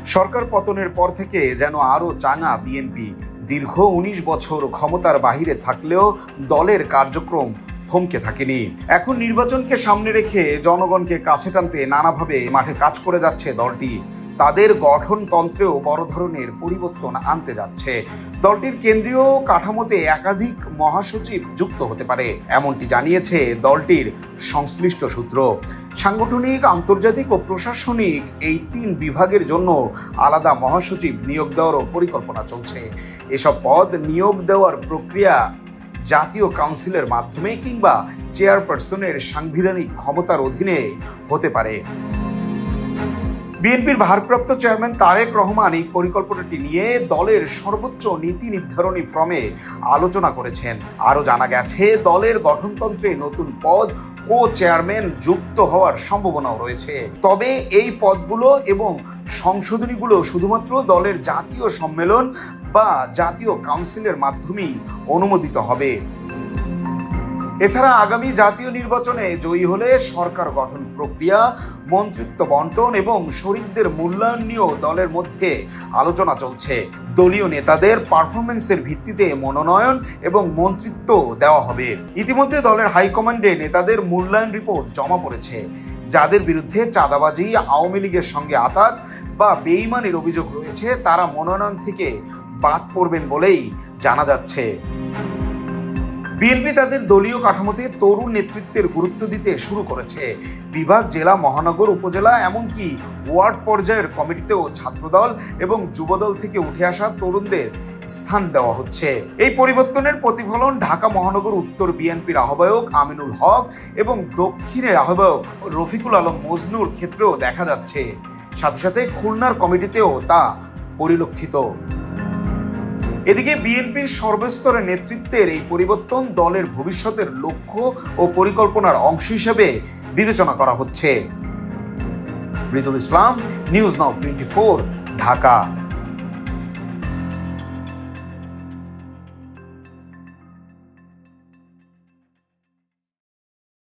সরকার পতনের পর থেকে যেন আরও চাঙা বিএনপি। দীর্ঘ ১৯ বছর ক্ষমতার বাহিরে থাকলেও দলের কার্যক্রম থমকে থাকেনি। এখন নির্বাচনকে সামনে রেখে জনগণকে কাছে টানতে নানাভাবে মাঠে কাজ করে যাচ্ছে দলটি। তাদের গঠনতন্ত্রেও বড় ধরনের পরিবর্তন আনতে যাচ্ছে। দলটির কেন্দ্রীয় কাঠামোতে একাধিক মহাসচিব যুক্ত হতে পারে, এমনটি জানিয়েছে দলটির সংশ্লিষ্ট সূত্র। সাংগঠনিক, আন্তর্জাতিক ও প্রশাসনিক এই ৩ বিভাগের জন্য আলাদা মহাসচিব নিয়োগ দেওয়ারও পরিকল্পনা চলছে। এসব পদ নিয়োগ দেওয়ার প্রক্রিয়া জাতীয় কাউন্সিলের মাধ্যমে কিংবা চেয়ারপারসনের সাংবিধানিক ক্ষমতার অধীনে হতে পারে। বিএনপির ভারপ্রাপ্ত চেয়ারম্যান তারেক রহমান এই পরিকল্পনাটি নিয়ে দলের সর্বোচ্চ নীতি নির্ধারণী ফোরামে আলোচনা করেছেন। আরও জানা গেছে, দলের গঠনতন্ত্রে নতুন পদ কো চেয়ারম্যান যুক্ত হওয়ার সম্ভাবনাও রয়েছে। তবে এই পদগুলো এবং সংশোধনীগুলো শুধুমাত্র দলের জাতীয় সম্মেলন বা জাতীয় কাউন্সিলের মাধ্যমেই অনুমোদিত হবে। এছাড়া আগামী জাতীয় নির্বাচনে জয়ী হলে সরকার গঠন প্রক্রিয়া, মন্ত্রিত্ব বন্টন এবং শরিকদের মূল্যায়ন নিয়েও দলের মধ্যে আলোচনা চলছে। দলীয় নেতাদের পারফরমেন্সের ভিত্তিতে মনোনয়ন এবং মন্ত্রিত্ব দেওয়া হবে। ইতিমধ্যে দলের হাইকমান্ডে নেতাদের মূল্যায়ন রিপোর্ট জমা পড়েছে। যাদের বিরুদ্ধে চাঁদাবাজি, আওয়ামী লীগের সঙ্গে আঁতাত বা বেইমানির অভিযোগ রয়েছে, তারা মনোনয়ন থেকে বাদ পড়বেন বলেই জানা যাচ্ছে। বিএনপি তাদের দলীয় কাঠামোতে তরুণ নেতৃত্বের গুরুত্ব দিতে শুরু করেছে। বিভাগ, জেলা, মহানগর, উপজেলা এমনকি ওয়ার্ড পর্যায়ের কমিটিতেও ছাত্রদল এবং যুবদল থেকে উঠে আসা তরুণদের স্থান দেওয়া হচ্ছে। এই পরিবর্তনের প্রতিফলন ঢাকা মহানগর উত্তর বিএনপির আহ্বায়ক আমিনুল হক এবং দক্ষিণের আহ্বায়ক রফিকুল আলম মজনুর ক্ষেত্রেও দেখা যাচ্ছে। সাথে সাথে খুলনার কমিটিতেও তা পরিলক্ষিত। এদিকে বিএনপির সর্বস্তরের নেতৃত্বের এই পরিবর্তন দলের ভবিষ্যতের লক্ষ্য ও পরিকল্পনার অংশ হিসেবে বিবেচনা করা হচ্ছে। রিদুল ইসলাম, নিউজ নাও 24, ঢাকা।